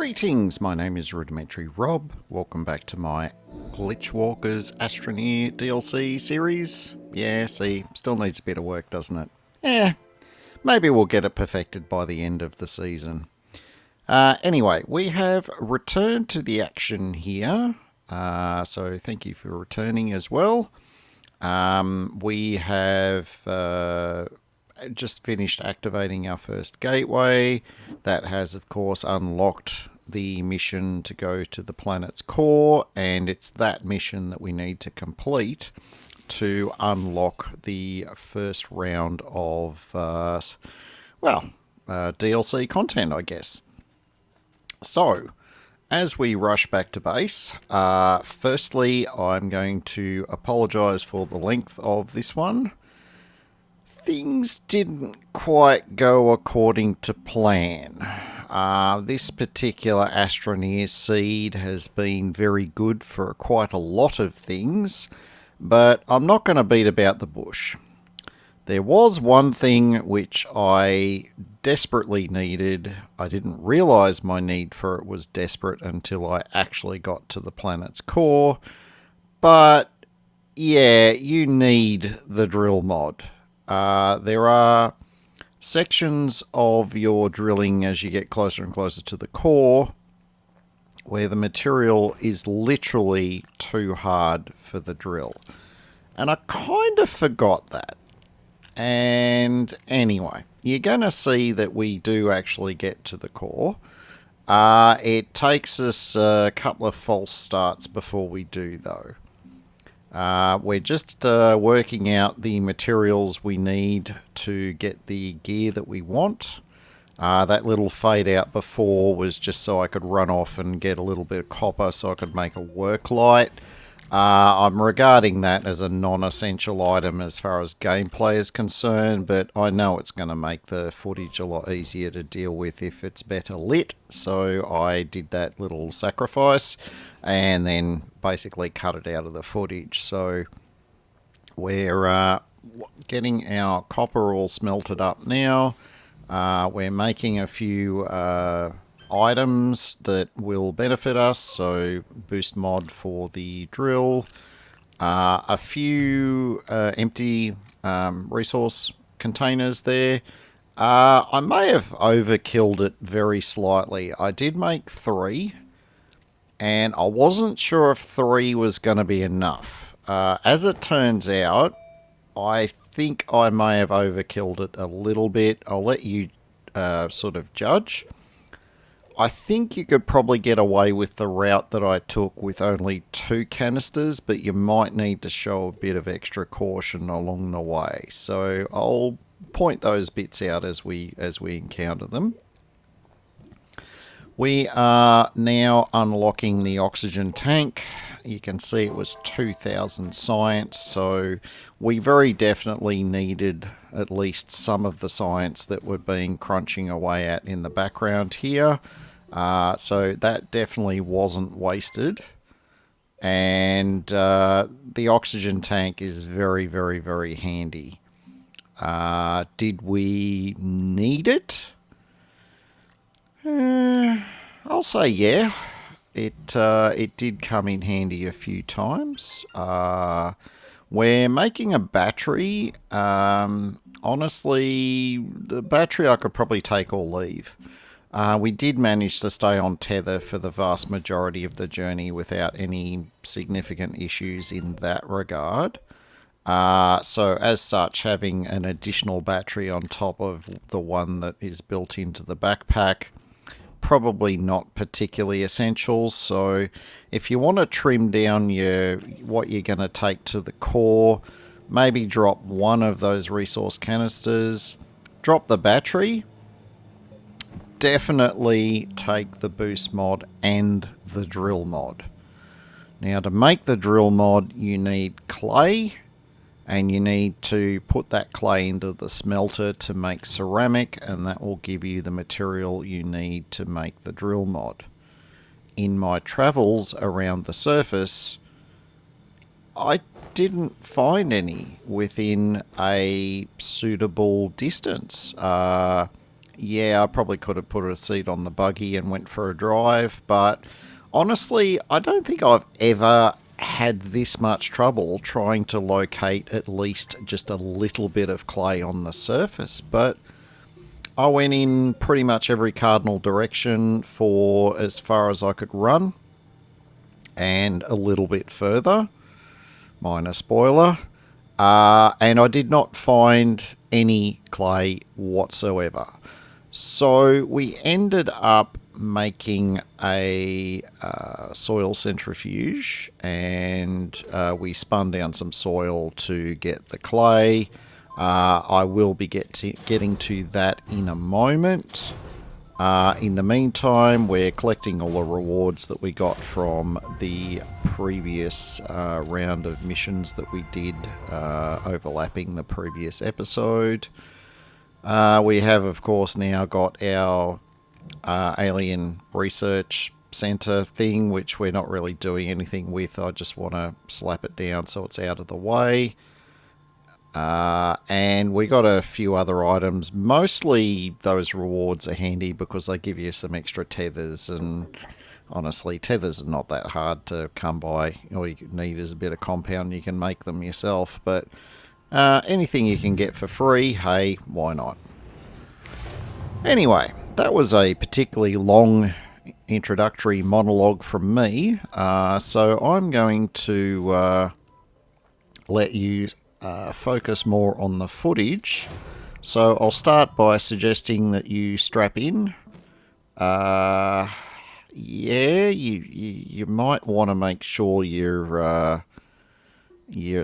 Greetings, my name is Rudimentary Rob. Welcome back to my Glitchwalkers Astroneer DLC series. Yeah, see, still needs a bit of work, doesn't it? Yeah, maybe we'll get it perfected by the end of the season. Anyway, we have returned to the action here. So thank you for returning as well. We have just finished activating our first gateway. That has, of course, unlocked the mission to go to the planet's core, and it's that mission that we need to complete to unlock the first round of, DLC content, I guess. So, as we rush back to base, firstly, I'm going to apologise for the length of this one. Things didn't quite go according to plan. This particular Astroneer seed has been very good for quite a lot of things, but I'm not going to beat about the bush. There was one thing which I desperately needed. I didn't realise my need for it was desperate until I actually got to the planet's core. But yeah, you need the drill mod. There are sections of your drilling as you get closer and closer to the core where the material is literally too hard for the drill. And I kind of forgot that. And anyway, you're going to see that we do actually get to the core. It takes us a couple of false starts before we do, though. We're just working out the materials we need to get the gear that we want. That little fade out before was just so I could run off and get a little bit of copper so I could make a work light. I'm regarding that as a non-essential item as far as gameplay is concerned, but I know it's going to make the footage a lot easier to deal with if it's better lit, so I did that little sacrifice and then basically cut it out of the footage. So we're getting our copper all smelted up now. We're making a few items that will benefit us, so boost mod for the drill, a few empty resource containers there. I may have overkilled it very slightly. I did make 3, and I wasn't sure if 3 was going to be enough. As it turns out, I think I may have overkilled it a little bit. I'll let you sort of judge. I think you could probably get away with the route that I took with only 2 canisters, but you might need to show a bit of extra caution along the way. So I'll point those bits out as we encounter them. We are now unlocking the oxygen tank. You can see it was 2,000 science, so we very definitely needed at least some of the science that we're being crunching away at in the background here. So that definitely wasn't wasted. And the oxygen tank is very, very, very handy. Did we need it? I'll say yeah. It did come in handy a few times. We're making a battery. Honestly, the battery I could probably take or leave. We did manage to stay on tether for the vast majority of the journey without any significant issues in that regard. So as such, having an additional battery on top of the one that is built into the backpack, probably not particularly essential. So if you want to trim down what you're going to take to the core, maybe drop one of those resource canisters, drop the battery. Definitely take the boost mod and the drill mod. Now, to make the drill mod, you need clay, and you need to put that clay into the smelter to make ceramic, and that will give you the material you need to make the drill mod. In my travels around the surface, I didn't find any within a suitable distance. yeah, I probably could have put a seat on the buggy and went for a drive, but honestly, I don't think I've ever had this much trouble trying to locate at least just a little bit of clay on the surface. But I went in pretty much every cardinal direction for as far as I could run, and a little bit further. Minor spoiler. And I did not find any clay whatsoever. So we ended up making a soil centrifuge, and we spun down some soil to get the clay. I will be getting to that in a moment. In the meantime, we're collecting all the rewards that we got from the previous round of missions that we did overlapping the previous episode. We have, of course, now got our alien research center thing, which we're not really doing anything with. I just want to slap it down so it's out of the way. And we got a few other items. Mostly those rewards are handy because they give you some extra tethers, and honestly, tethers are not that hard to come by. All you need is a bit of compound. You can make them yourself, but anything you can get for free, hey, why not? Anyway, that was a particularly long introductory monologue from me, so I'm going to let you focus more on the footage. So I'll start by suggesting that you strap in. Yeah, you might want to make sure your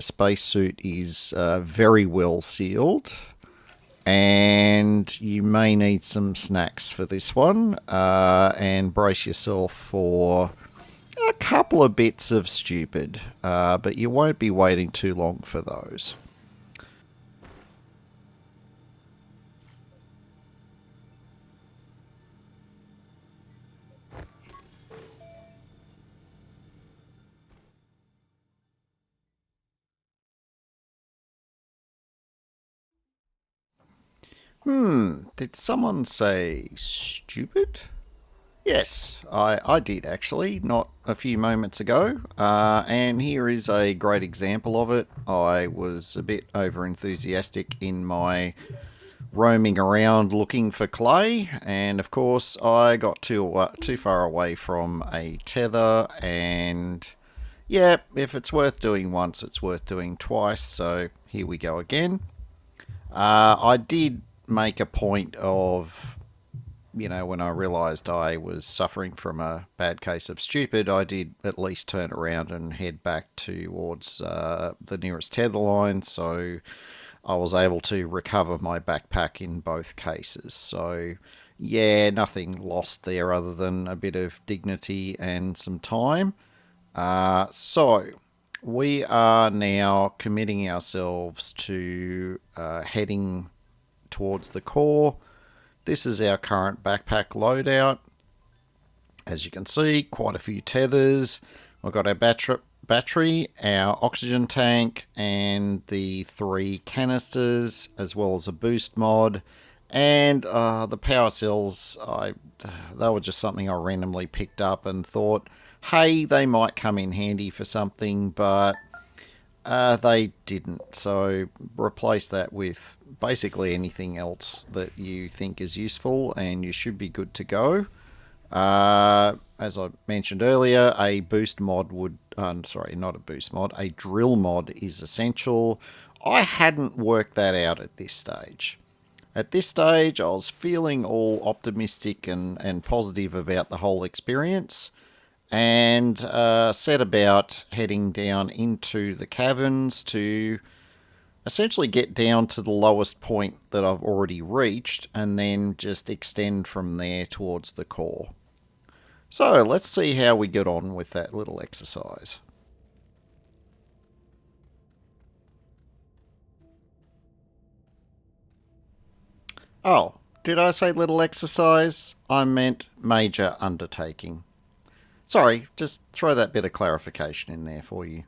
spacesuit is very well sealed, and you may need some snacks for this one, and brace yourself for a couple of bits of stupid, but you won't be waiting too long for those. Did someone say stupid? Yes, I did actually, not a few moments ago. And here is a great example of it. I was a bit over enthusiastic in my roaming around looking for clay, and of course I got too far away from a tether. And yeah, if it's worth doing once, it's worth doing twice. So here we go again. I did make a point of, when I realised I was suffering from a bad case of stupid, I did at least turn around and head back towards the nearest tether line, so I was able to recover my backpack in both cases. So, yeah, nothing lost there other than a bit of dignity and some time. So, we are now committing ourselves to heading towards the core. This is our current backpack loadout. As you can see, quite a few tethers. We've got our battery, our oxygen tank, and the 3 canisters, as well as a boost mod. And the power cells, they were just something I randomly picked up and thought, hey, they might come in handy for something, but they didn't. So replace that with basically anything else that you think is useful, and you should be good to go. As I mentioned earlier, a boost mod would... sorry, not a boost mod. A drill mod is essential. I hadn't worked that out at this stage. At this stage, I was feeling all optimistic and positive about the whole experience, and set about heading down into the caverns to essentially get down to the lowest point that I've already reached, and then just extend from there towards the core. So let's see how we get on with that little exercise. Oh, did I say little exercise? I meant major undertaking. Sorry, just throw that bit of clarification in there for you.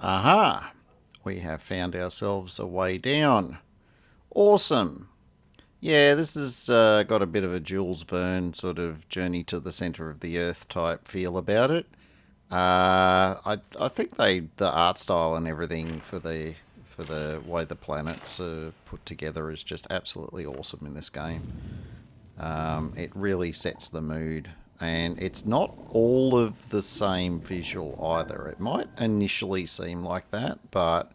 Aha! We have found ourselves a way down. Awesome! Yeah, this has got a bit of a Jules Verne sort of journey to the centre of the earth type feel about it. I think the art style and everything for the way the planets are put together is just absolutely awesome in this game. It really sets the mood, and it's not all of the same visual either. It might initially seem like that, but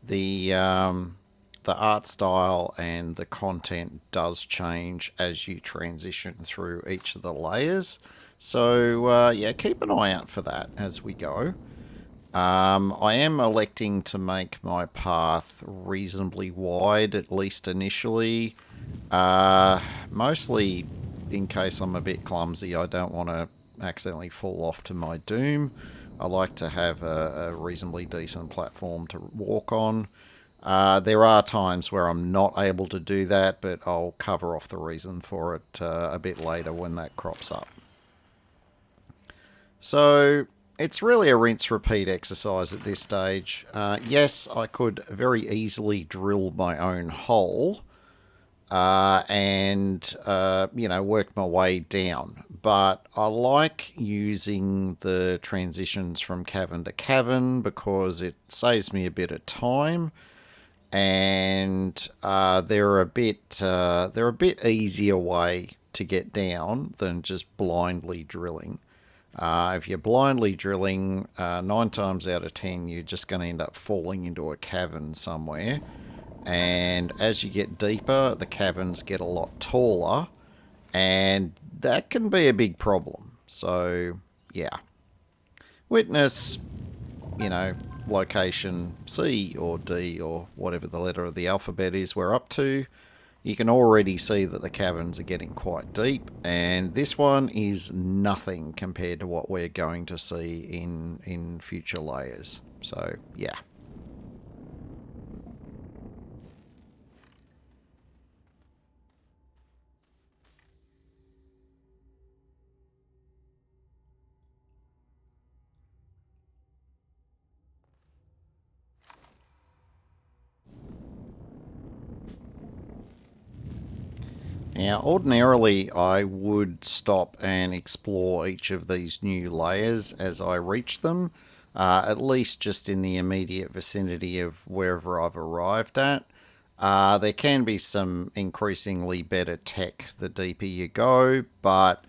the art style and the content does change as you transition through each of the layers. So yeah, keep an eye out for that as we go. I am electing to make my path reasonably wide, at least initially. Mostly in case I'm a bit clumsy, I don't want to accidentally fall off to my doom. I like to have a reasonably decent platform to walk on. There are times where I'm not able to do that, but I'll cover off the reason for it a bit later when that crops up. So it's really a rinse repeat exercise at this stage. Yes, I could very easily drill my own hole and work my way down. But I like using the transitions from cavern to cavern because it saves me a bit of time, and they're a bit easier way to get down than just blindly drilling. If you're blindly drilling, 9 times out of 10, you're just going to end up falling into a cavern somewhere. And as you get deeper, the caverns get a lot taller, and that can be a big problem. So, yeah. Witness, you know, location C or D or whatever the letter of the alphabet is we're up to. You can already see that the caverns are getting quite deep, and this one is nothing compared to what we're going to see in future layers. So, yeah. Now, ordinarily, I would stop and explore each of these new layers as I reach them, at least just in the immediate vicinity of wherever I've arrived at. There can be some increasingly better tech the deeper you go, but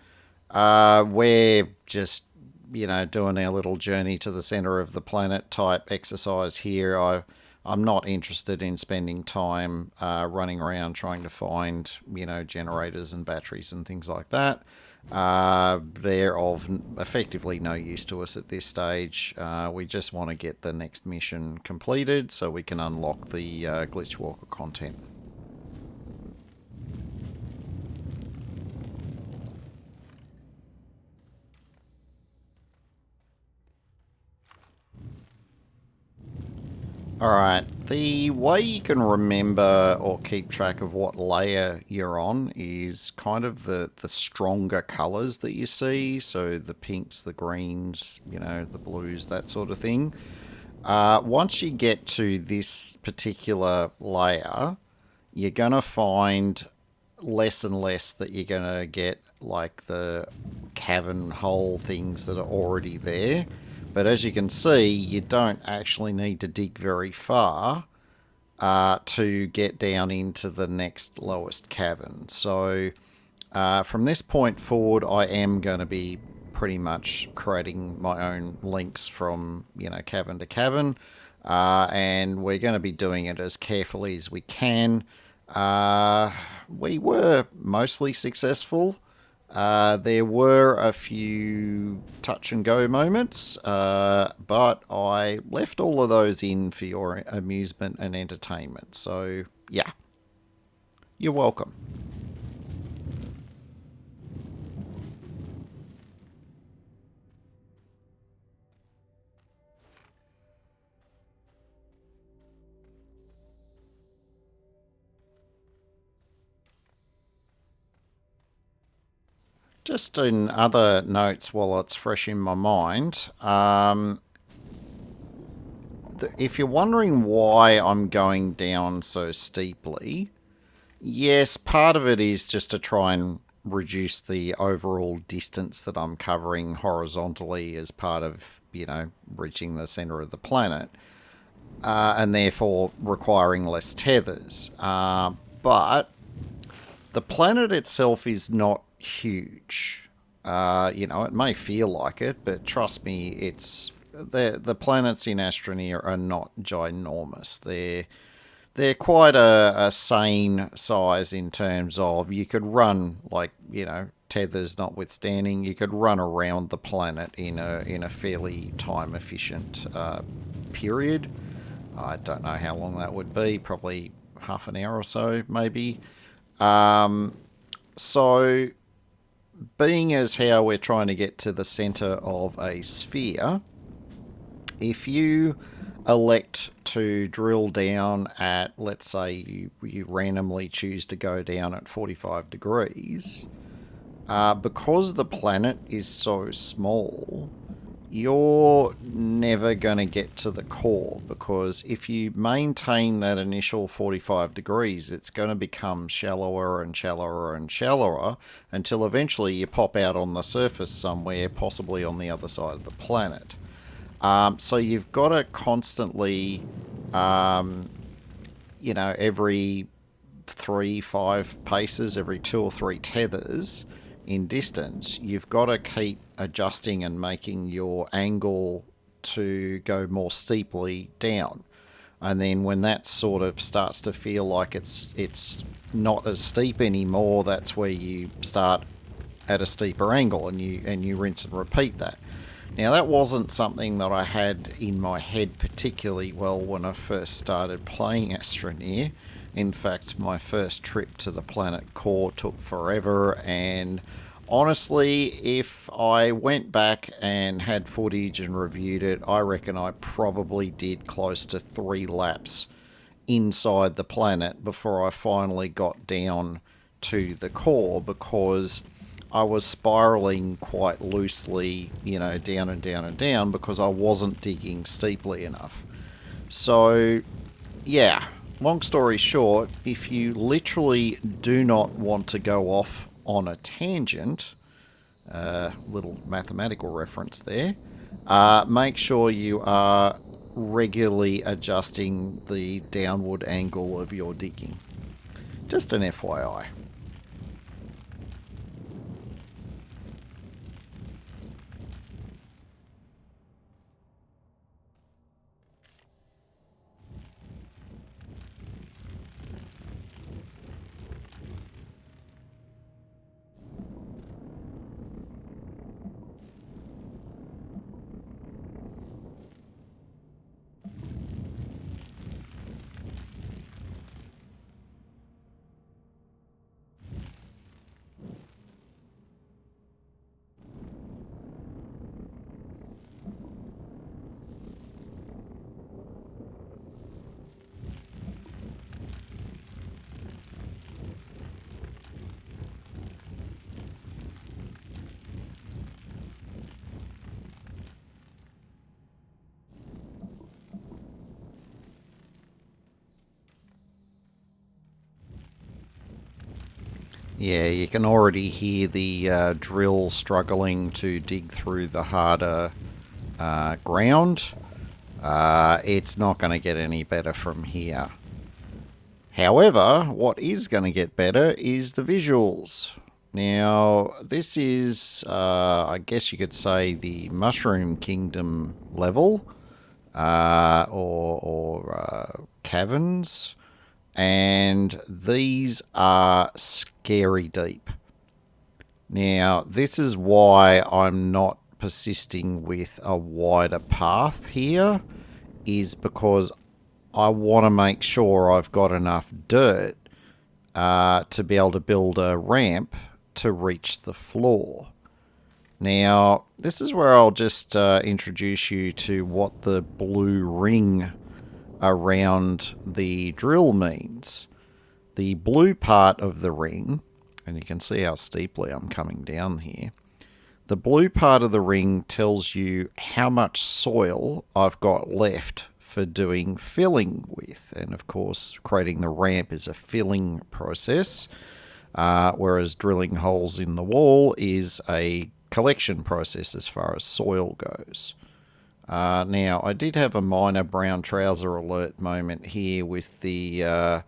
we're just, doing our little journey to the center of the planet type exercise here. I'm not interested in spending time running around trying to find, generators and batteries and things like that. They're of effectively no use to us at this stage. We just want to get the next mission completed so we can unlock the Glitchwalker content. Alright, the way you can remember or keep track of what layer you're on is kind of the stronger colours that you see. So the pinks, the greens, the blues, that sort of thing. Once you get to this particular layer, you're going to find less and less that you're going to get like the cavern hole things that are already there. But as you can see, you don't actually need to dig very far to get down into the next lowest cavern. So from this point forward, I am going to be pretty much creating my own links from, cavern to cavern. And we're going to be doing it as carefully as we can. We were mostly successful. There were a few touch and go moments, but I left all of those in for your amusement and entertainment. So, yeah, you're welcome. Just in other notes while it's fresh in my mind, if you're wondering why I'm going down so steeply, yes, part of it is just to try and reduce the overall distance that I'm covering horizontally as part of, reaching the center of the planet, and therefore requiring less tethers. But the planet itself is not huge. It may feel like it, but trust me, it's the planets in Astroneer are not ginormous. They're quite a sane size in terms of you could run, like, tethers notwithstanding, you could run around the planet in a fairly time efficient period. I don't know how long that would be, probably half an hour or so, maybe. So, being as how we're trying to get to the center of a sphere, if you elect to drill down at, let's say you randomly choose to go down at 45 degrees, because the planet is so small, you're never going to get to the core, because if you maintain that initial 45 degrees, it's going to become shallower and shallower and shallower until eventually you pop out on the surface somewhere, possibly on the other side of the planet. So you've got to constantly, every 3-5 paces, every 2 or 3 tethers in distance, you've got to keep adjusting and making your angle to go more steeply down. And then when that sort of starts to feel like it's not as steep anymore, that's where you start at a steeper angle, and you rinse and repeat that. Now, that wasn't something that I had in my head particularly well when I first started playing Astroneer. In fact, my first trip to the planet core took forever, and honestly, if I went back and had footage and reviewed it, I reckon I probably did close to 3 laps inside the planet before I finally got down to the core, because I was spiraling quite loosely, down and down and down, because I wasn't digging steeply enough. So, yeah, long story short, if you literally do not want to go off on a tangent, little mathematical reference there, make sure you are regularly adjusting the downward angle of your digging. Just an FYI. Yeah, you can already hear the drill struggling to dig through the harder ground. It's not going to get any better from here. However, what is going to get better is the visuals. Now, this is, I guess you could say, the Mushroom Kingdom level, or caverns. And these are scary deep. Now, this is why I'm not persisting with a wider path here, is because I want to make sure I've got enough dirt to be able to build a ramp to reach the floor. Now, this is where I'll just introduce you to what the blue ring around the drill means. The blue part of the ring, and you can see how steeply I'm coming down here, the blue part of the ring tells you how much soil I've got left for doing filling with. And of course, creating the ramp is a filling process, whereas drilling holes in the wall is a collection process as far as soil goes. Now, I did have a minor brown trouser alert moment here with the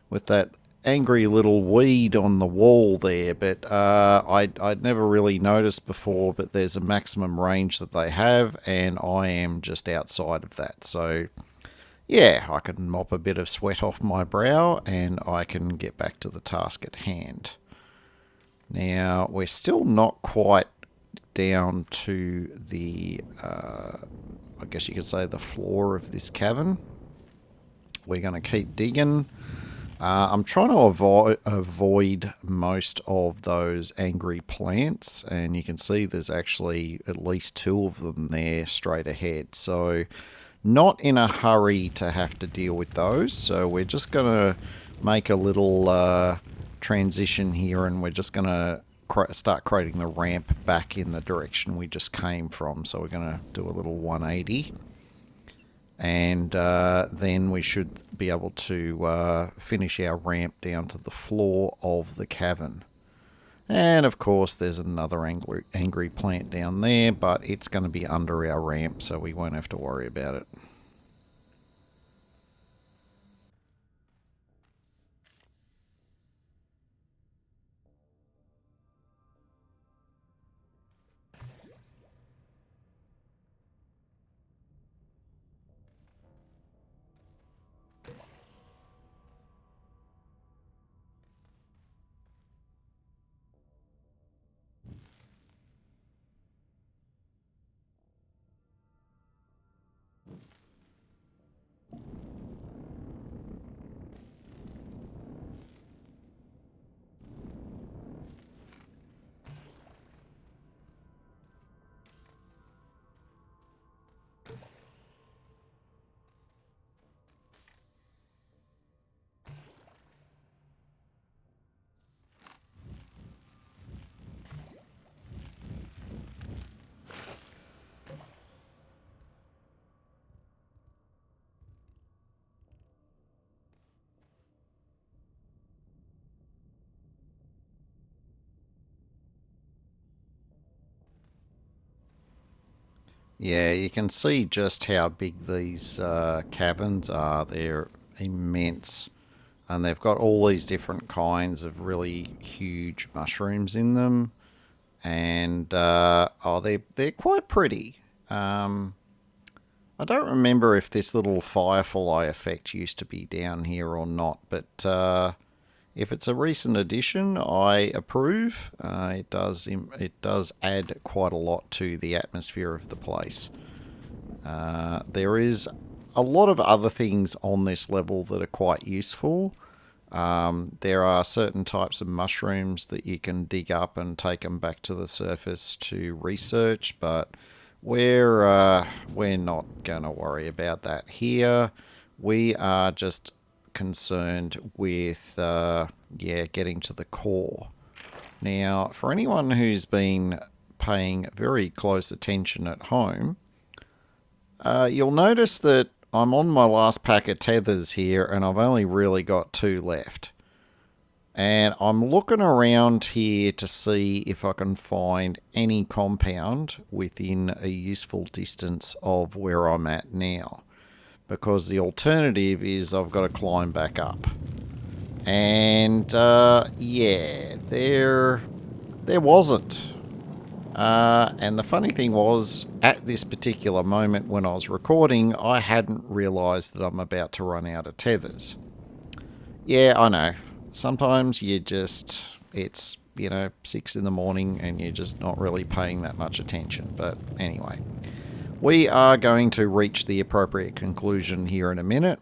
with that angry little weed on the wall there, but I'd never really noticed before, but there's a maximum range that they have, and I am just outside of that. So, yeah, I can mop a bit of sweat off my brow, and I can get back to the task at hand. Now, we're still not quite down to the, I guess you could say, the floor of this cavern. We're going to keep digging. I'm trying to avoid most of those angry plants, and you can see there's actually at least 2 of them there straight ahead. So not in a hurry to have to deal with those. So we're just going to make a little transition here, and we're just going to start creating the ramp back in the direction we just came from. So we're going to do a little 180. And then we should be able to finish our ramp down to the floor of the cavern. And of course there's another angry plant down there, but it's going to be under our ramp, so we won't have to worry about it. Yeah, you can see just how big these caverns are. They're immense. And they've got all these different kinds of really huge mushrooms in them. And, they're quite pretty. I don't remember if this little firefly effect used to be down here or not, but if it's a recent addition, I approve. It does add quite a lot to the atmosphere of the place. There is a lot of other things on this level that are quite useful. There are certain types of mushrooms that you can dig up and take them back to the surface to research, but we're not going to worry about that here. We are just concerned with getting to the core. Now, for anyone who's been paying very close attention at home, you'll notice that I'm on my last pack of tethers here, and I've only really got 2 left. And I'm looking around here to see if I can find any compound within a useful distance of where I'm at now. Because the alternative is I've got to climb back up. And, yeah, there wasn't. And the funny thing was, at this particular moment when I was recording, I hadn't realised that I'm about to run out of tethers. Yeah, I know. Sometimes it's 6 in the morning and you're just not really paying that much attention. But anyway, we are going to reach the appropriate conclusion here in a minute.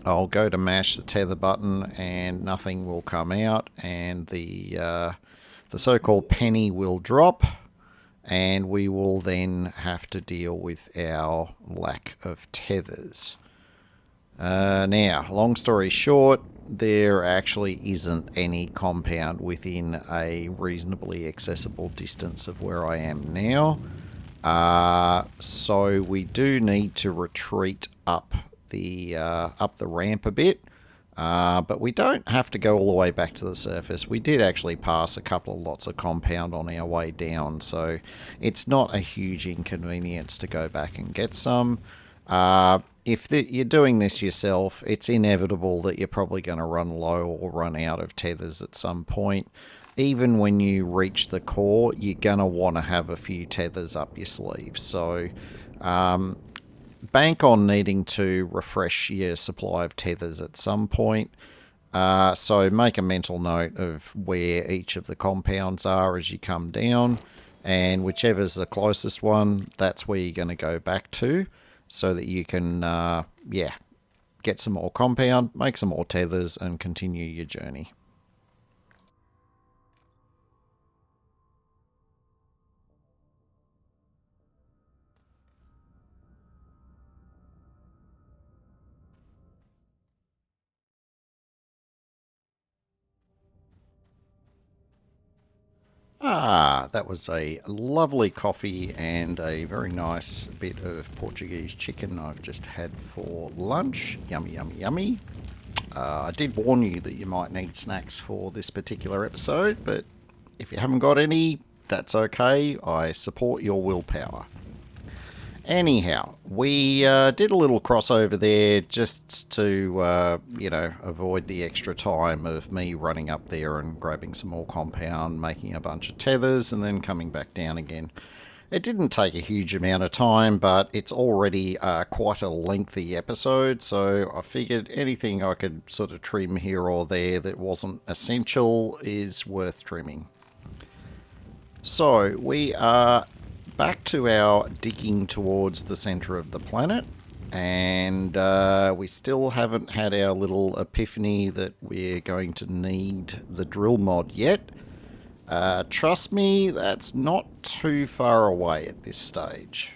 I'll go to mash the tether button and nothing will come out, and the so-called penny will drop, and we will then have to deal with our lack of tethers. Now, long story short, there actually isn't any compound within a reasonably accessible distance of where I am now. So we do need to retreat up the ramp a bit. But we don't have to go all the way back to the surface. We did actually pass a couple of lots of compound on our way down, so it's not a huge inconvenience to go back and get some. If you're doing this yourself, it's inevitable that you're probably going to run low or run out of tethers at some point. Even when you reach the core, you're going to want to have a few tethers up your sleeve. So bank on needing to refresh your supply of tethers at some point. So make a mental note of where each of the compounds are as you come down, and whichever's the closest one, that's where you're going to go back to, so that you can, get some more compound, make some more tethers, and continue your journey. That was a lovely coffee and a very nice bit of Portuguese chicken I've just had for lunch. Yummy, yummy, yummy. I did warn you that you might need snacks for this particular episode, but if you haven't got any, that's okay. I support your willpower. Anyhow, we did a little crossover there just to, avoid the extra time of me running up there and grabbing some more compound, making a bunch of tethers, and then coming back down again. It didn't take a huge amount of time, but it's already quite a lengthy episode, so I figured anything I could sort of trim here or there that wasn't essential is worth trimming. So, we are back to our digging towards the center of the planet, and we still haven't had our little epiphany that we're going to need the drill mod yet. Trust me, that's not too far away at this stage.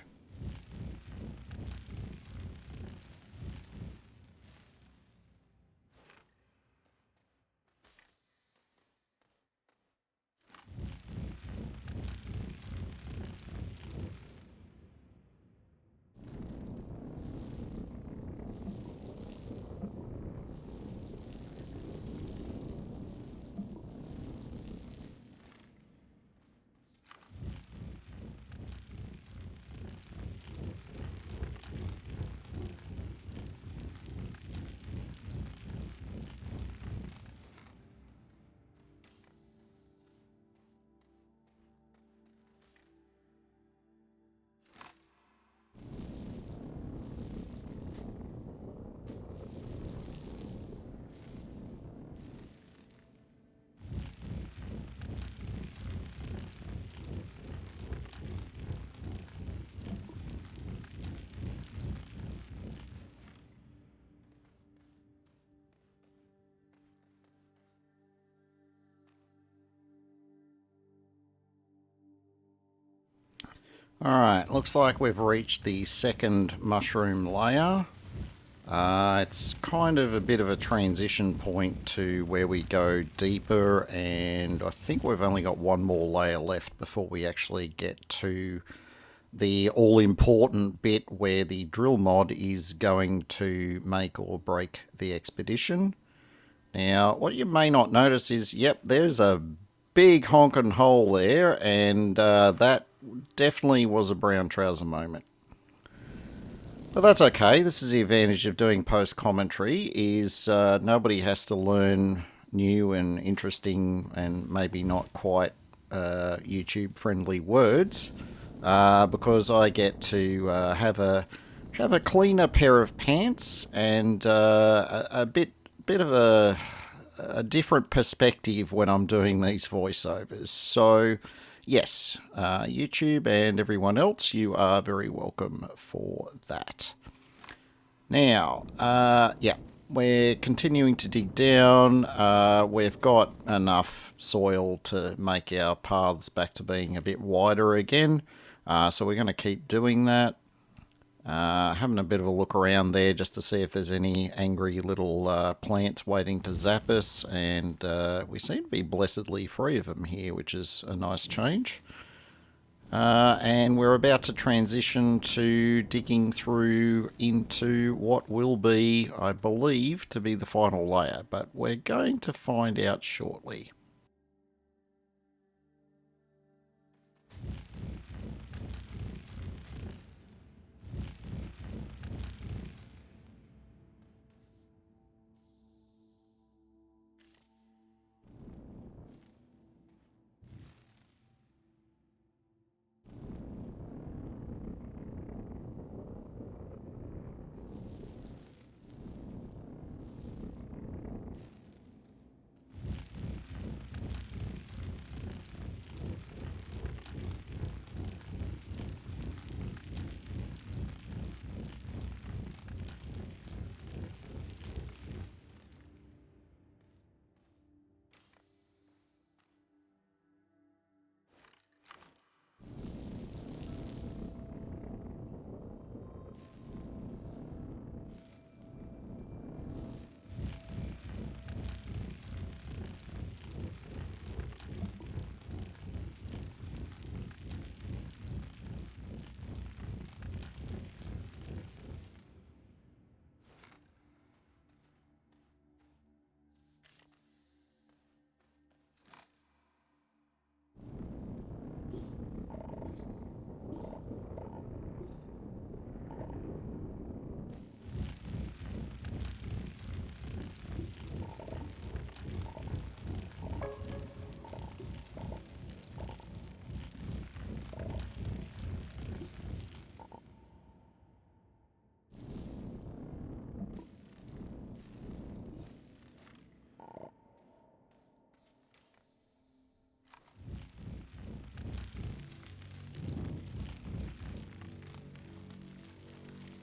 Alright, looks like we've reached the second mushroom layer. It's kind of a bit of a transition point to where we go deeper, and I think we've only got one more layer left before we actually get to the all-important bit where the drill mod is going to make or break the expedition. Now, what you may not notice is, yep, there's a big honking hole there, and that definitely was a brown trouser moment. But that's okay. This is the advantage of doing post commentary, is nobody has to learn new and interesting and maybe not quite YouTube friendly words, because I get to have a cleaner pair of pants and a bit of a different perspective when I'm doing these voiceovers. So yes, YouTube and everyone else, you are very welcome for that. Now, we're continuing to dig down. We've got enough soil to make our paths back to being a bit wider again. So we're going to keep doing that. Having a bit of a look around there just to see if there's any angry little plants waiting to zap us, and we seem to be blessedly free of them here, which is a nice change. And we're about to transition to digging through into what will be, I believe, to be the final layer, but we're going to find out shortly.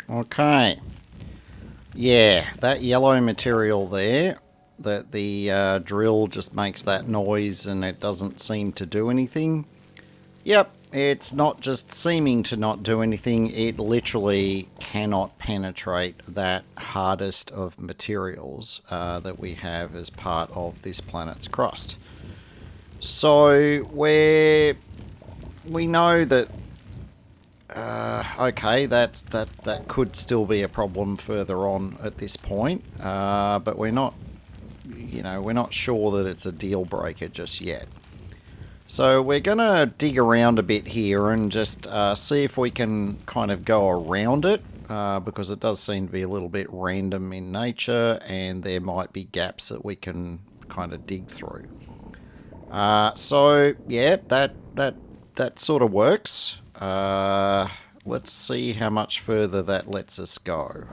Okay. Yeah, that yellow material there, that the drill just makes that noise and it doesn't seem to do anything. Yep, it's not just seeming to not do anything, it literally cannot penetrate that hardest of materials that we have as part of this planet's crust. So we know that okay, that could still be a problem further on at this point, but we're not, we're not sure that it's a deal breaker just yet. So we're gonna dig around a bit here and just see if we can kind of go around it, because it does seem to be a little bit random in nature, and there might be gaps that we can kind of dig through. So yeah, that sort of works. Let's see how much further that lets us go.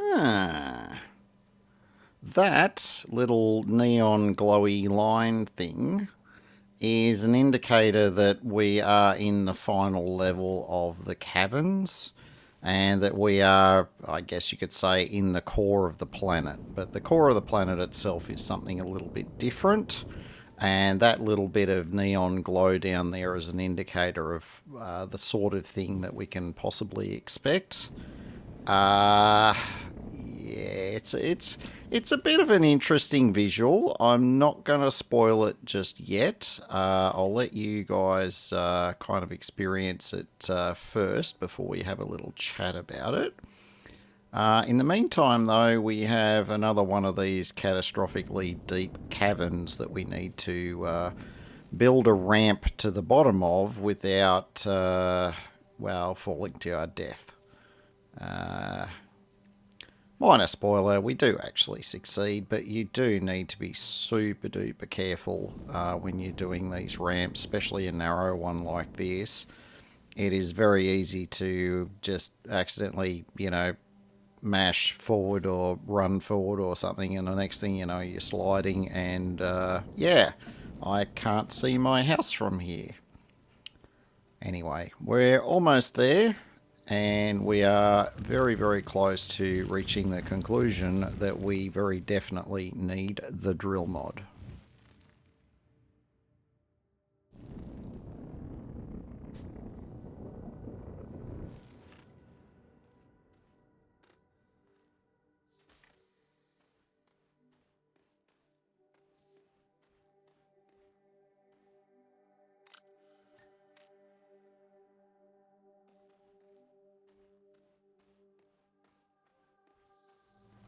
Ah. That little neon glowy line thing is an indicator that we are in the final level of the caverns and that we are, I guess you could say, in the core of the planet. But the core of the planet itself is something a little bit different, and that little bit of neon glow down there is an indicator of the sort of thing that we can possibly expect. Yeah, it's a bit of an interesting visual. I'm not going to spoil it just yet. I'll let you guys kind of experience it first before we have a little chat about it. In the meantime, though, we have another one of these catastrophically deep caverns that we need to build a ramp to the bottom of without, well, falling to our death. Minor spoiler, we do actually succeed, but you do need to be super duper careful when you're doing these ramps, especially a narrow one like this. It is very easy to just accidentally, mash forward or run forward or something, and the next thing you know, you're sliding, and yeah, I can't see my house from here. Anyway, we're almost there. And we are very, very close to reaching the conclusion that we very definitely need the drill mod.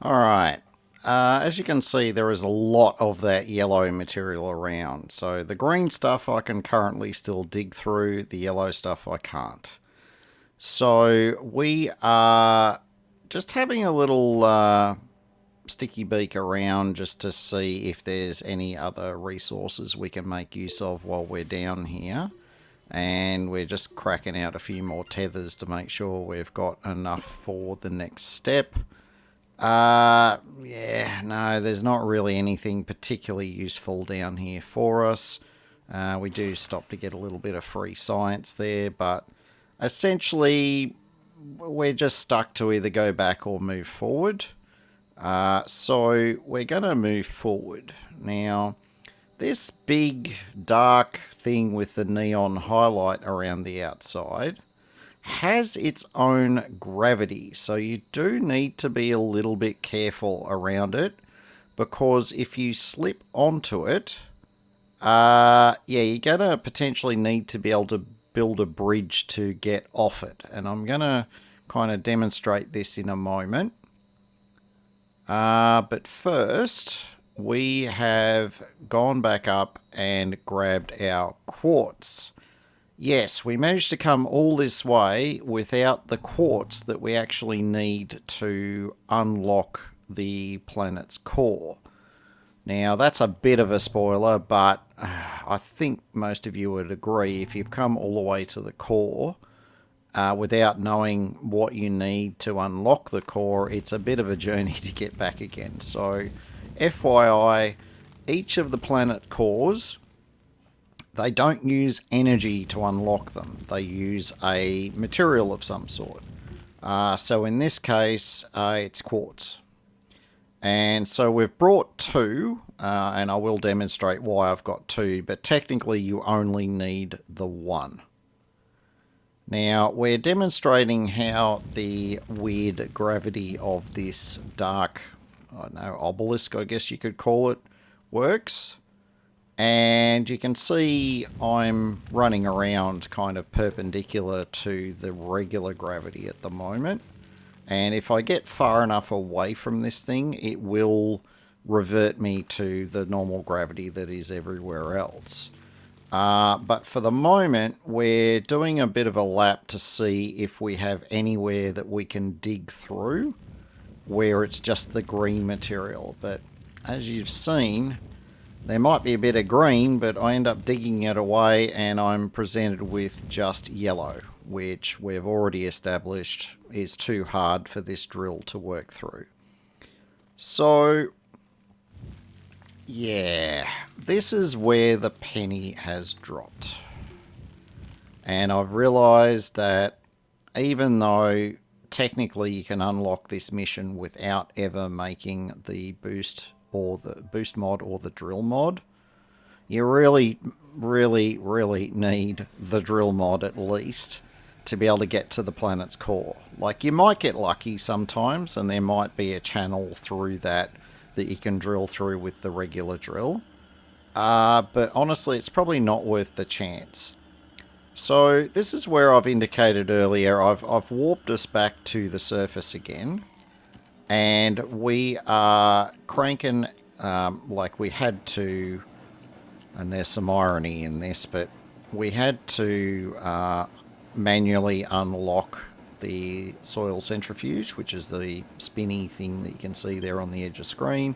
Alright, as you can see, there is a lot of that yellow material around. So the green stuff I can currently still dig through, the yellow stuff I can't. So we are just having a little sticky beak around just to see if there's any other resources we can make use of while we're down here. And we're just cracking out a few more tethers to make sure we've got enough for the next step. Yeah, no, there's not really anything particularly useful down here for us. We do stop to get a little bit of free science there, but essentially we're just stuck to either go back or move forward. So we're going to move forward. Now, this big dark thing with the neon highlight around the outside has its own gravity, so you do need to be a little bit careful around it, because if you slip onto it, yeah, you're gonna potentially need to be able to build a bridge to get off it, and I'm gonna kind of demonstrate this in a moment. But first, we have gone back up and grabbed our quartz. Yes, we managed to come all this way without the quartz that we actually need to unlock the planet's core. Now, that's a bit of a spoiler, but I think most of you would agree if you've come all the way to the core without knowing what you need to unlock the core, it's a bit of a journey to get back again. So, FYI, each of the planet cores, they don't use energy to unlock them. They use a material of some sort. So in this case, it's quartz. And so we've brought two, and I will demonstrate why I've got two, but technically you only need the one. Now, we're demonstrating how the weird gravity of this dark, I don't know, obelisk, I guess you could call it, works. And you can see I'm running around kind of perpendicular to the regular gravity at the moment. And if I get far enough away from this thing, it will revert me to the normal gravity that is everywhere else. But for the moment, we're doing a bit of a lap to see if we have anywhere that we can dig through where it's just the green material. But as you've seen, there might be a bit of green, but I end up digging it away and I'm presented with just yellow. which we've already established is too hard for this drill to work through. So, yeah, this is where the penny has dropped. And I've realised that even though technically you can unlock this mission without ever making the boost mod or the drill mod, you really need the drill mod at least to be able to get to the planet's core. Like, you might get lucky sometimes and there might be a channel through that you can drill through with the regular drill. But honestly, it's probably not worth the chance. So this is where I've indicated earlier, I've warped us back to the surface again. And we are cranking, like we had to, and there's some irony in this, but we had to manually unlock the soil centrifuge, which is the spinny thing that you can see there on the edge of screen.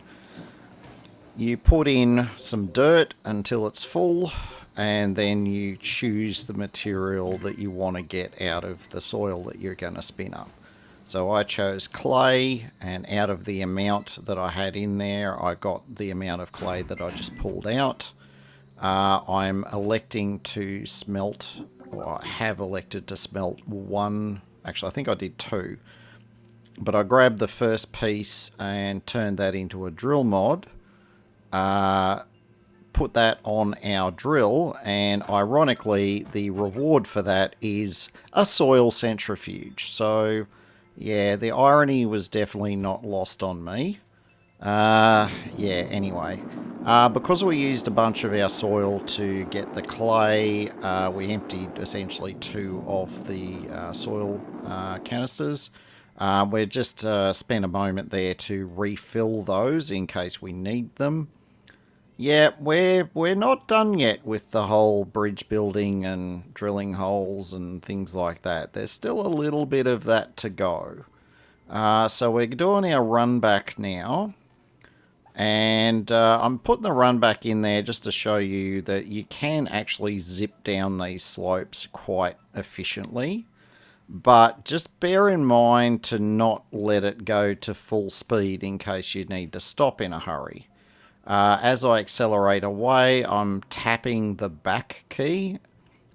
You put in some dirt until it's full, and then you choose the material that you want to get out of the soil that you're going to spin up. So I chose clay, and out of the amount that I had in there, I got the amount of clay that I just pulled out. I'm electing to smelt, or I have elected to smelt one, actually I think I did two, but I grabbed the first piece and turned that into a drill mod. Put that on our drill, and ironically the reward for that is a soil centrifuge. So yeah, the irony was definitely not lost on me. Yeah, anyway, because we used a bunch of our soil to get the clay, we emptied essentially 2 of the soil canisters. We just spent a moment there to refill those in case we need them. Yeah, we're not done yet with the whole bridge building and drilling holes and things like that. There's still a little bit of that to go. So we're doing our run back now. And I'm putting the run back in there just to show you that you can actually zip down these slopes quite efficiently. But just bear in mind to not let it go to full speed in case you need to stop in a hurry. As I accelerate away, I'm tapping the back key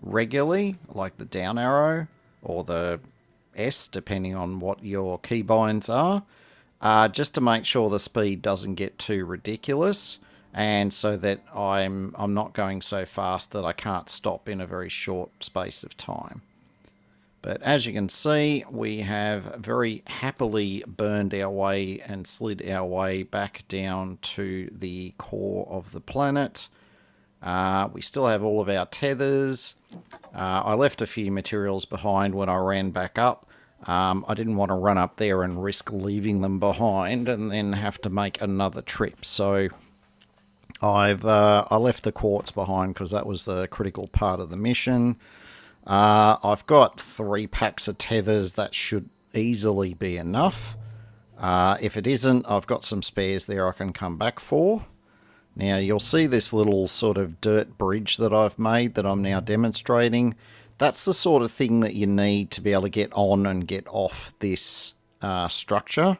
regularly, like the down arrow or the S, depending on what your keybinds are, just to make sure the speed doesn't get too ridiculous, and so that I'm not going so fast that I can't stop in a very short space of time. But as you can see, we have very happily burned our way and slid our way back down to the core of the planet. We still have all of our tethers. I left a few materials behind when I ran back up. I didn't want to run up there and risk leaving them behind and then have to make another trip. So I left the quartz behind because that was the critical part of the mission. I've got 3 packs of tethers. That should easily be enough. If it isn't, I've got some spares there I can come back for. Now you'll see this little sort of dirt bridge that I've made that I'm now demonstrating. That's the sort of thing that you need to be able to get on and get off this structure.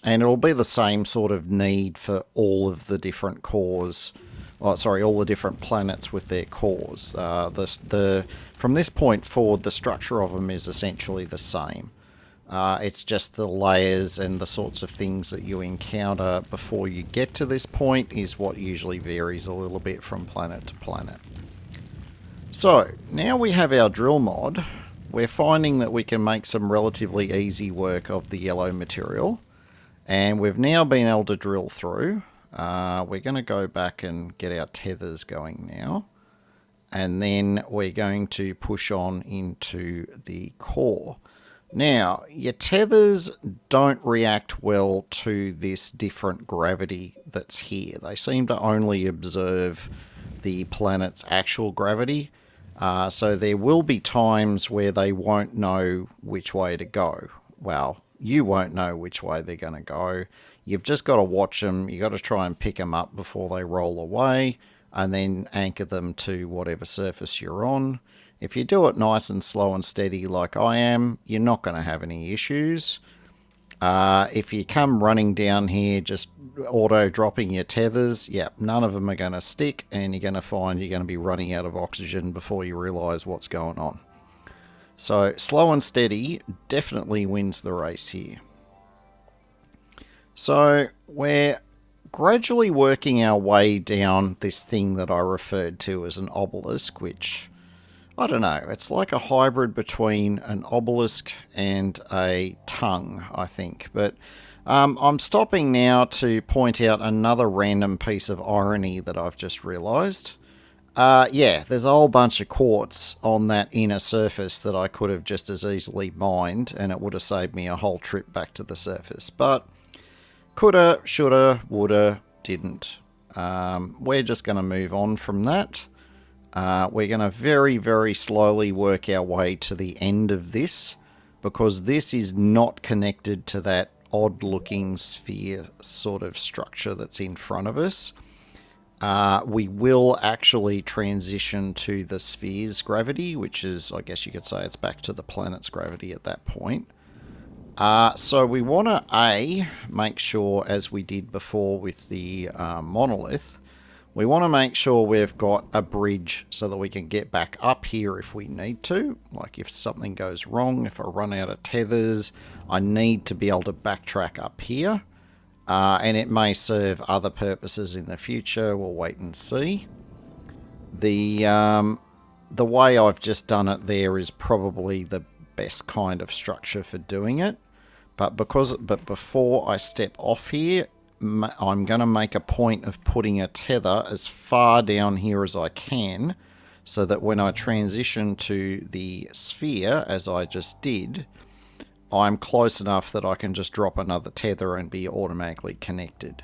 And it'll be the same sort of need for all of the different cores. Oh, sorry, all the different planets with their cores. From this point forward, the structure of them is essentially the same. It's just the layers and the sorts of things that you encounter before you get to this point is what usually varies a little bit from planet to planet. So, now we have our drill mod. We're finding that we can make some relatively easy work of the yellow material. And we've now been able to drill through. We're going to go back and get our tethers going now. And then we're going to push on into the core. Now, your tethers don't react well to this different gravity that's here. They seem to only observe the planet's actual gravity. So there will be times where they won't know which way to go. Well, you won't know which way they're going to go. You've just got to watch them. You've got to try and pick them up before they roll away, and then anchor them to whatever surface you're on. If you do it nice and slow and steady like I am, you're not going to have any issues. If you come running down here just auto-dropping your tethers, yeah, none of them are going to stick, and you're going to find you're going to be running out of oxygen before you realise what's going on. So slow and steady definitely wins the race here. So we're gradually working our way down this thing that I referred to as an obelisk, which, I don't know, it's like a hybrid between an obelisk and a tongue, I think. But I'm stopping now to point out another random piece of irony that I've just realised. Yeah, there's a whole bunch of quartz on that inner surface that I could have just as easily mined, and it would have saved me a whole trip back to the surface. But coulda, shoulda, woulda, didn't. We're just going to move on from that. We're going to very, very slowly work our way to the end of this, because this is not connected to that odd-looking sphere sort of structure that's in front of us. We will actually transition to the sphere's gravity, which is, I guess you could say, it's back to the planet's gravity at that point. So we want to, make sure, as we did before with the monolith, we want to make sure we've got a bridge so that we can get back up here if we need to. Like if something goes wrong, if I run out of tethers, I need to be able to backtrack up here. And it may serve other purposes in the future. We'll wait and see. The way I've just done it there is probably the best kind of structure for doing it. But before I step off here, I'm going to make a point of putting a tether as far down here as I can, so that when I transition to the sphere, as I just did, I'm close enough that I can just drop another tether and be automatically connected.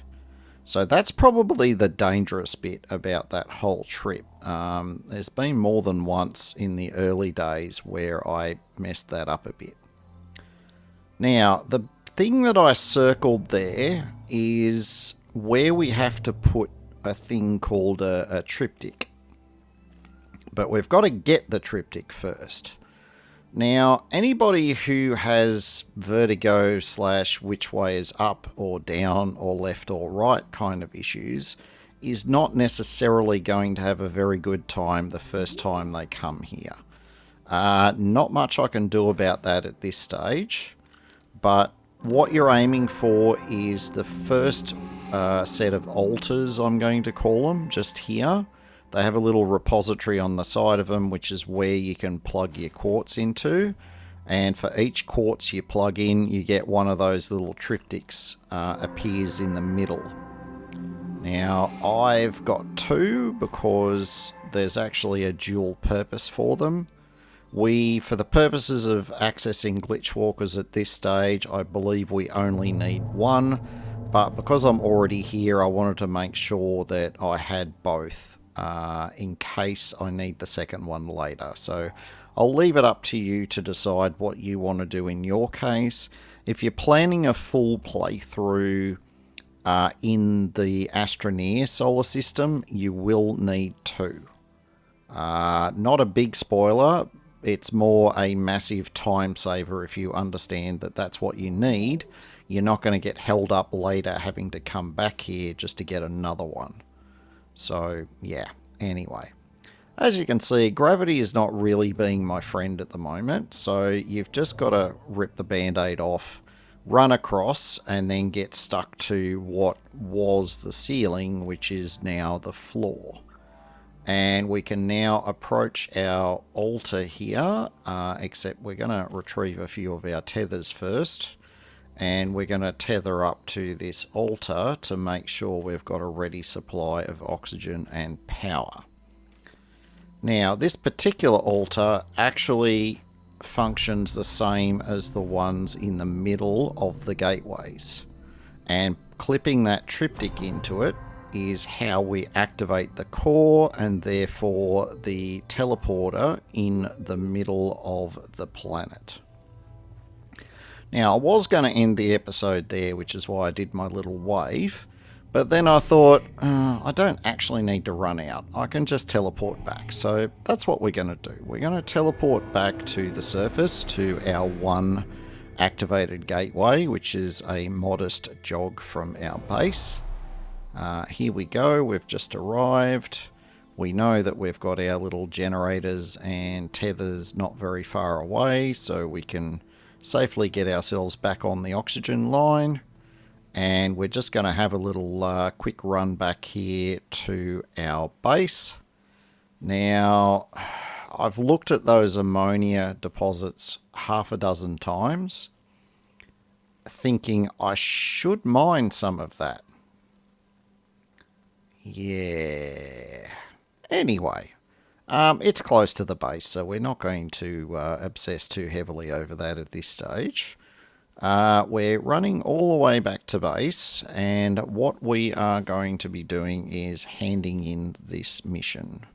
So that's probably the dangerous bit about that whole trip. There's been more than once in the early days where I messed that up a bit. Now, the thing that I circled there is where we have to put a thing called a triptych. But we've got to get the triptych first. Now, anybody who has vertigo / which way is up or down or left or right kind of issues is not necessarily going to have a very good time the first time they come here. Not much I can do about that at this stage, but what you're aiming for is the first set of altars, I'm going to call them, just here. They have a little repository on the side of them, which is where you can plug your quartz into. And for each quartz you plug in, you get one of those little triptychs appears in the middle. Now, I've got two because there's actually a dual purpose for them. For the purposes of accessing Glitchwalkers at this stage, I believe we only need one. But because I'm already here, I wanted to make sure that I had both. In case I need the second one later. So I'll leave it up to you to decide what you want to do in your case. If you're planning a full playthrough in the Astroneer solar system, you will need two. Not a big spoiler, it's more a massive time saver if you understand that that's what you need. You're not going to get held up later having to come back here just to get another one. So, yeah, anyway. As you can see, gravity is not really being my friend at the moment, so you've just got to rip the band-aid off, run across, and then get stuck to what was the ceiling, which is now the floor. And we can now approach our altar here, except we're going to retrieve a few of our tethers first. And we're going to tether up to this altar to make sure we've got a ready supply of oxygen and power. Now, this particular altar actually functions the same as the ones in the middle of the gateways. And clipping that triptych into it is how we activate the core and therefore the teleporter in the middle of the planet. Now, I was going to end the episode there, which is why I did my little wave, But then I thought, I don't actually need to run out. I can just teleport back. So that's what we're going to do. We're going to teleport back to the surface, to our one activated gateway, which is a modest jog from our base. Here we go. We've just arrived. We know that we've got our little generators and tethers not very far away, so we can safely get ourselves back on the oxygen line. And we're just going to have a little quick run back here to our base. Now, I've looked at those ammonia deposits half a dozen times, thinking I should mine some of that. Yeah. Anyway, it's close to the base, so we're not going to obsess too heavily over that at this stage. We're running all the way back to base, and what we are going to be doing is handing in this mission.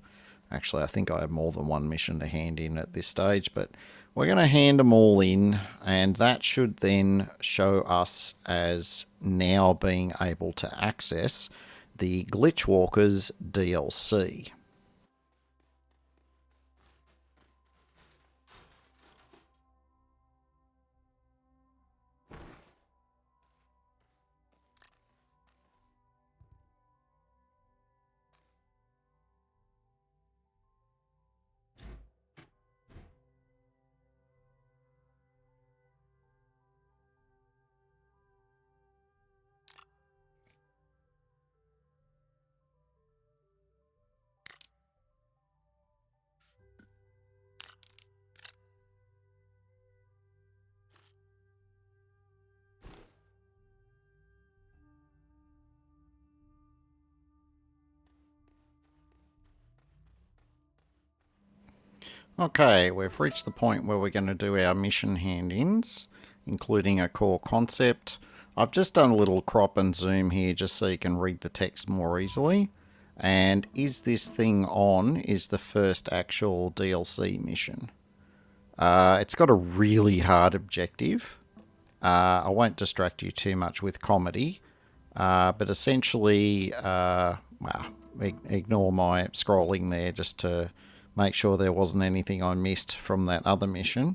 Actually, I think I have more than one mission to hand in at this stage, but we're going to hand them all in, and that should then show us as now being able to access the Glitchwalkers DLC. Okay, we've reached the point where we're going to do our mission hand-ins, including a core concept. I've just done a little crop and zoom here just so you can read the text more easily. And Is This Thing On is the first actual DLC mission. It's got a really hard objective. I won't distract you too much with comedy, but essentially, ignore my scrolling there just to make sure there wasn't anything I missed from that other mission.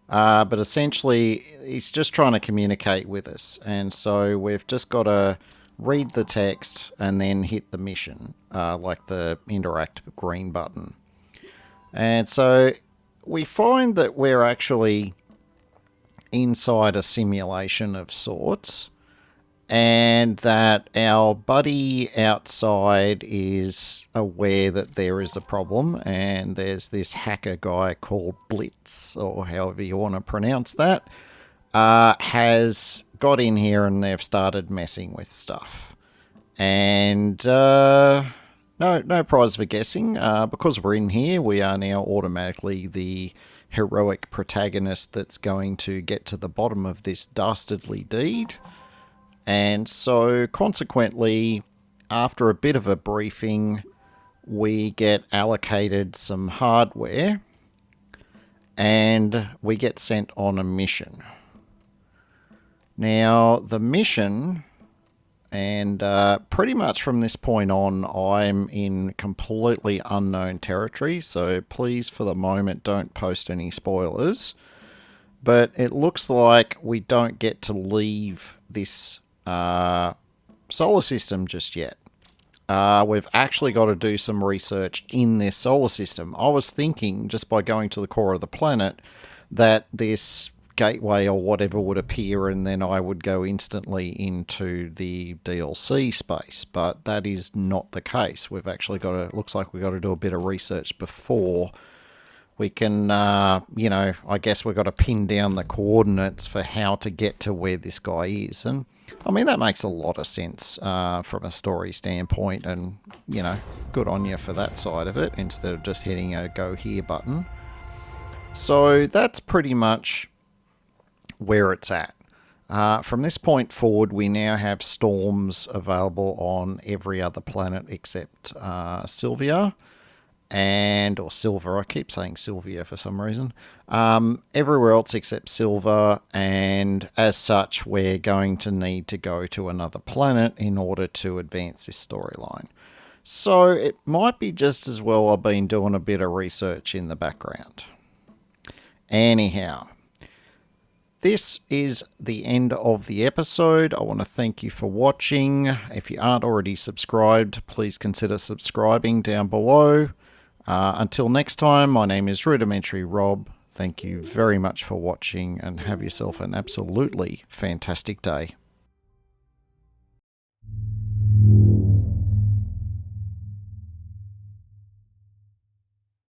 But essentially, he's just trying to communicate with us. And so we've just got to read the text and then hit the mission, like the interact green button. And so we find that we're actually inside a simulation of sorts, and that our buddy outside is aware that there is a problem, and there's this hacker guy called Blitz, or however you want to pronounce that, has got in here and they've started messing with stuff. And no prize for guessing. Because we're in here, we are now automatically the heroic protagonist that's going to get to the bottom of this dastardly deed. And so, consequently, after a bit of a briefing, we get allocated some hardware and we get sent on a mission. Now, the mission, and pretty much from this point on, I'm in completely unknown territory, so please, for the moment, don't post any spoilers. But it looks like we don't get to leave this solar system just yet. We've actually got to do some research in this solar system. I was thinking, just by going to the core of the planet, that this gateway or whatever would appear and then I would go instantly into the DLC space, but that is not the case. We've actually got to, looks like we've got to do a bit of research before we can, I guess we've got to pin down the coordinates for how to get to where this guy is. And I mean, that makes a lot of sense from a story standpoint, and, good on you for that side of it, instead of just hitting a go here button. So that's pretty much where it's at. From this point forward, we now have storms available on every other planet except Sylvia. or Silver. I keep saying Sylvia for some reason. Everywhere else except Silver, and as such, we're going to need to go to another planet in order to advance this storyline. So it might be just as well I've been doing a bit of research in the background. Anyhow, this is the end of the episode. I want to thank you for watching. If you aren't already subscribed, please consider subscribing down below. Until next time, my name is Rudimentary Rob. Thank you very much for watching and have yourself an absolutely fantastic day.